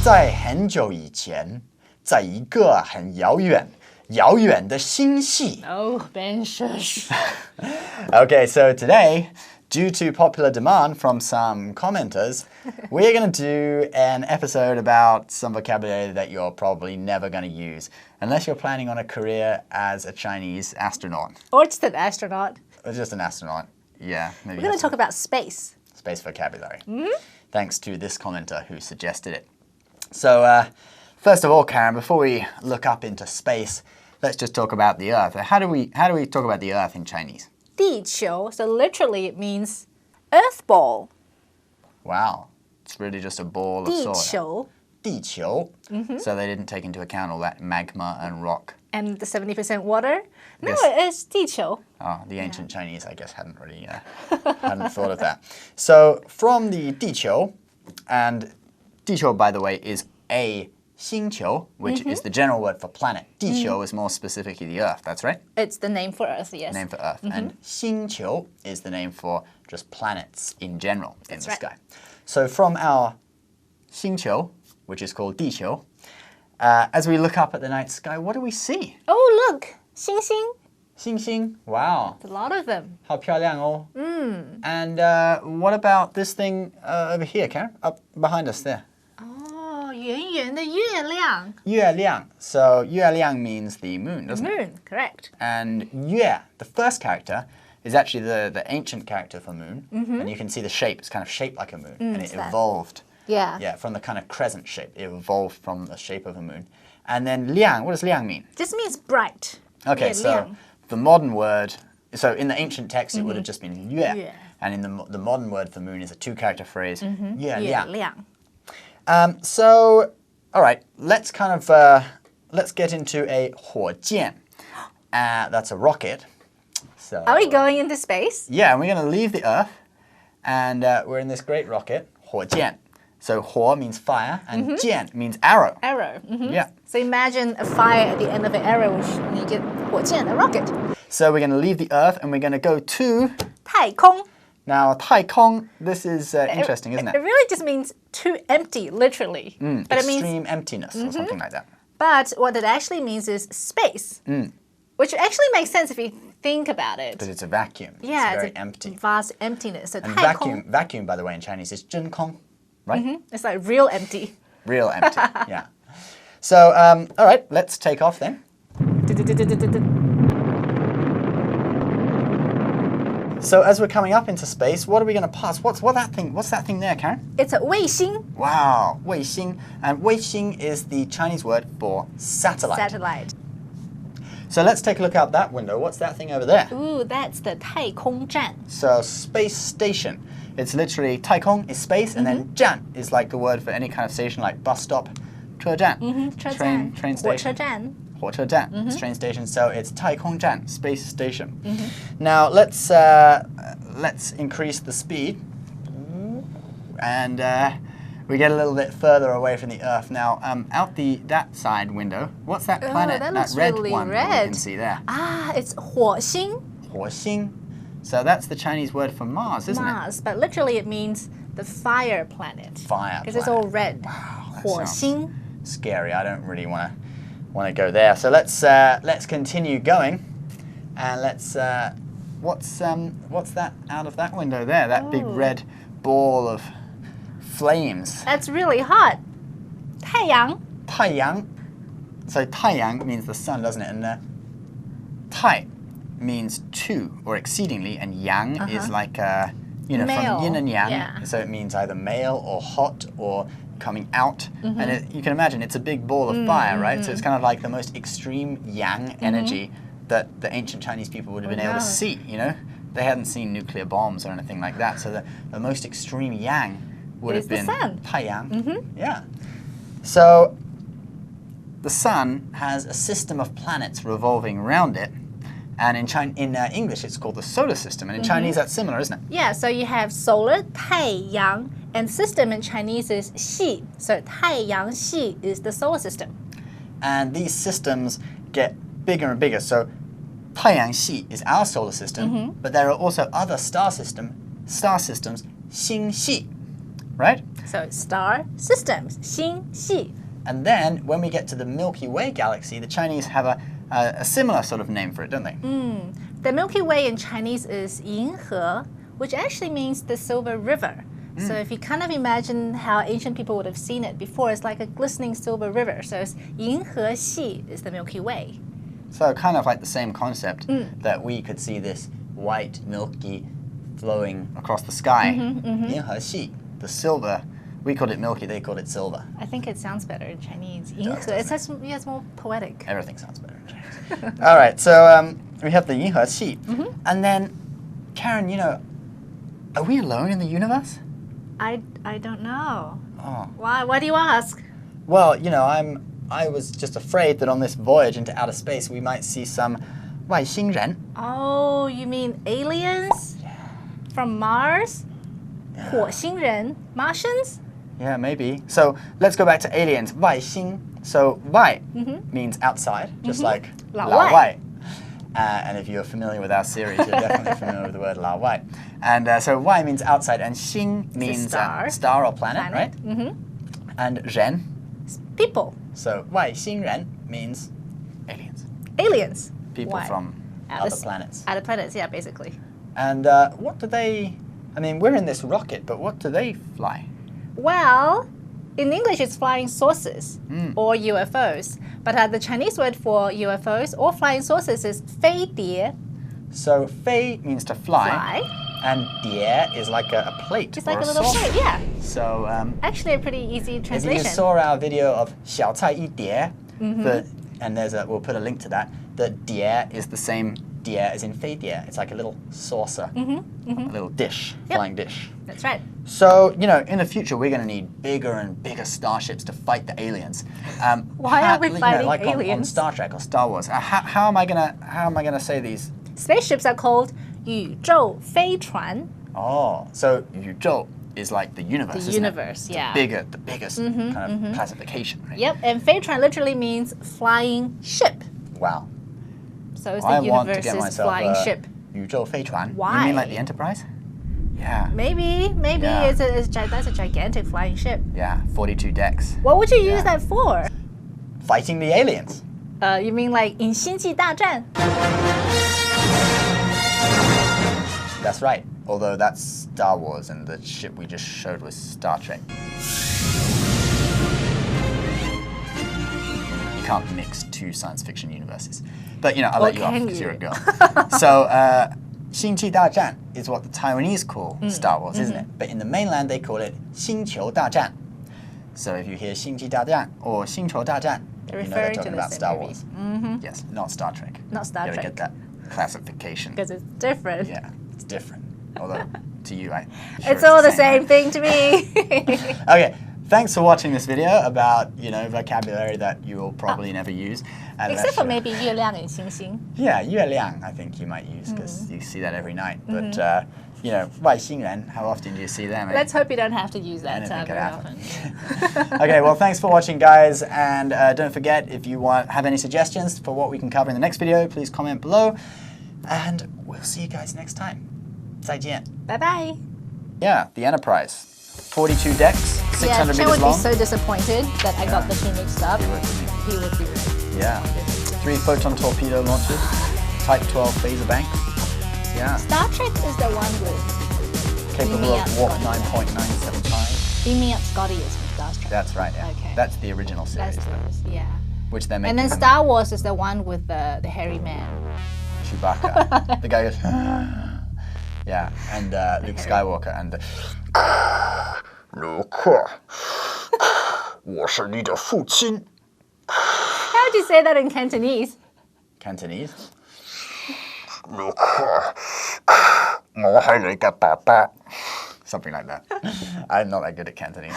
在很久以前，在一个很遥远的星系。Oh, Ben, shush. Okay, so today, due to popular demand from some commenters, we're going to do an episode about some vocabulary that you're probably never going to use, unless you're planning on a career as a Chinese astronaut. Or just an astronaut. Or just an astronaut, yeah. Maybe We're going to talk about space. Space vocabulary. Thanks to this commenter who suggested it. So, first of all, Karen, before we look up into space, let's just talk about the Earth. How do we talk about the Earth in Chinese? 地球, so literally it means earth ball. Wow, it's really just a ball of soil. 地球. 地球. So they didn't take into account all that magma and rock. And the 70% water? No, it's 地球. Oh, the ancient Chinese, I guess, hadn't really hadn't thought of that. So from the 地球, and 地球, by the way, is a 星球, which is the general word for planet. 地球 is more specifically the Earth, that's right? It's the name for Earth, yes. Name for Earth. And 星球 is the name for just planets in general in the sky. So from our 星球, which is called 地球, as we look up at the night sky, what do we see? Oh, look, 星星. 星星, wow. A lot of them. 好漂亮哦. And what about this thing over here, Karen? Up behind us there. Oh, 圆圆的月亮. 月亮. So 月亮 means the moon, doesn't it? Moon, correct. And 月, the first character, is actually the ancient character for moon. And you can see the shape. It's kind of shaped like a moon. And it evolved. Yeah. From the kind of crescent shape. It evolved from the shape of a moon. And then 亮, what does 亮 mean? Just means bright. Okay, 月 so 亮. the modern word, so in the ancient text it would have just been 月. Yeah. And in the modern word for moon is a two-character phrase, 月亮. 月亮. So, all right, let's kind of, let's get into a 火箭. That's a rocket. So, Are we going into space? yeah, and we're going to leave the Earth, and we're in this great rocket, 火箭. So 火 means fire, and 箭 means arrow. Arrow. Yeah. So imagine a fire at the end of an arrow, and you get 火箭, a rocket. So we're going to leave the Earth, and we're going to go to... 太空. Now, 太空, this is interesting, isn't It it? really just means too empty, literally. But it means, Extreme emptiness or something like that. but what it actually means is space. Which actually makes sense if you think about it. Because it's a vacuum. Yeah, it's very a empty. vast emptiness. So And 太空, vacuum, by the way, in Chinese is 真空, right? it's like real empty. Real empty, yeah. So, all right, let's take off then. So as we're coming up into space, what are we going to pass? What's that thing there, Karen? It's a 卫星. Wow, 卫星. And 卫星 is the Chinese word for satellite. Satellite. So let's take a look out that window. What's that thing over there? Ooh, that's the 太空站. So space station. It's literally 太空 is space, and then 站 is like the word for any kind of station like bus stop, 车站, train station. 火车站. 火车站, it's train station. So it's 太空站, space station. Now let's increase the speed, and we get a little bit further away from the Earth. Now, out that side window, what's that planet? that looks red really one that we red. can see there. Ah, it's 火星. 火星. So that's the Chinese word for Mars, isn't it? Mars, but literally it means the fire planet. Fire Because it's all red. Wow, that 火 sounds 星. scary. I don't really want to go there. So let's continue going, and let's what's that out of that window there? That big red ball of flames. That's really hot. 太阳. 太阳. So 太阳 means the sun, doesn't it? And 太 means two or exceedingly, and yang is like Male. from yin and yang. Yeah. So it means either male or hot or coming out. And you can imagine it's a big ball of fire, right? So it's kind of like the most extreme yang energy that the ancient Chinese people would have been able to see, you know? They hadn't seen nuclear bombs or anything like that. So the most extreme yang would have been 太阳. Yeah. So the sun has a system of planets revolving around it. And in English, it's called the solar system. And in Chinese, that's similar, isn't it? Yeah, so you have solar, 太阳, and system in Chinese is 系. So 太阳系 is the solar system. And these systems get bigger and bigger. So 太阳系 is our solar system, but there are also other star systems, 星系. right? So it's star systems, 星系. And then when we get to the Milky Way galaxy, the Chinese have a similar sort of name for it, don't they? The Milky Way in Chinese is 银河, which actually means the silver river. So if you kind of imagine how ancient people would have seen it before, it's like a glistening silver river. So it's 银河系 is the Milky Way. So kind of like the same concept that we could see this white, milky, flowing across the sky. 银河系, the silver. We called it milky, they called it silver. I think it sounds better in Chinese. It does, 银河, it's more poetic. Everything sounds better in Chinese. All right, so we have the 银河系. And then, Karen, you know, are we alone in the universe? I don't know. Oh. Why do you ask? Well, you know, I was just afraid that on this voyage into outer space we might see some 外星人. Oh, you mean aliens? From Mars? 火星人? Martians? Yeah, maybe. So let's go back to aliens. 外星. So 外 means outside, just like 老老外.外. And if you're familiar with our series, you're definitely familiar with the word 老外. And so 外 means outside, and 星 means star or planet, right? And 人. People. So 外星人 means aliens. Aliens. People Why? from other planets. Other planets, yeah, basically. And what do they... I mean, we're in this rocket, but what do they fly? Well, in English it's flying saucers or UFOs. But the Chinese word for UFOs or flying saucers is 飞碟. So 飞 means to fly. Fly. And 碟 is like a plate. It's or like a little saucer. plate, yeah. So Actually a pretty easy if translation. you saw our video of 小菜一碟, and we'll put a link to that, the 碟 is the same 碟 as in 飞碟. It's like a little saucer, a little dish, flying dish. That's right. So, you know, in the future, we're going to need bigger and bigger starships to fight the aliens. Why are we fighting like on aliens? Star Trek or Star Wars. How am I gonna say these? Spaceships are called 宇宙飞船. Oh, so 宇宙 is like the universe. The isn't universe, it? yeah. The biggest kind of classification, right? Yep, and 飞船 literally means flying ship. Wow. So it's I the want to universe's get myself flying a ship. 宇宙飞船. Why? You mean like the Enterprise? Yeah. Maybe Yeah. that's a gigantic flying ship. Yeah, 42 decks. What would you use that for? Fighting the aliens. You mean like in 星际大战? That's right. Although that's Star Wars and the ship we just showed was Star Trek. You can't mix two science fiction universes. But, you know, I'll let you off because you're a girl. So, 星际大战 is what the Taiwanese call Star Wars, isn't it? But in the mainland, they call it 星球大战. So if you hear 星际大战 or 星球大战, They're you know they're referring to talking the about same Star movie. Wars. Yes, not Star Trek. Not Star You gotta Trek. get that classification. Because it's different. Yeah, it's different. Although, to you, It's all the same thing to me. Okay, thanks for watching this video about, you know, vocabulary that you will probably never use. And Except for maybe 月亮and 星星. Yeah, 月亮 I think you might use because you see that every night. But, you know, 外星人, how often do you see them? Let's hope you don't have to use that Anything could very happen. often. Okay, well, thanks for watching, guys. And don't forget, if you have any suggestions for what we can cover in the next video, please comment below. And we'll see you guys next time. 再见. Bye-bye. Yeah, the Enterprise. 42 decks, 600 Chen meters would long. be so disappointed that I got the two mixed up. He would. He would be really Yeah. 3 photon torpedo launchers, Type 12 phaser banks. Yeah. Star Trek is the one with Capable of warp 9.975. Beam Me Up Scotty is from Star Trek. That's right, yeah. Okay. That's the original series, That's though, yeah. which they're making. And then Star Wars is the one with the hairy man. Chewbacca. The guy goes, yeah, and Luke Skywalker and 卢克，我是你的父亲。 How would you say that in Cantonese? Cantonese? 卢克，我係你嘅爸爸。Something like that. I'm not that good at Cantonese.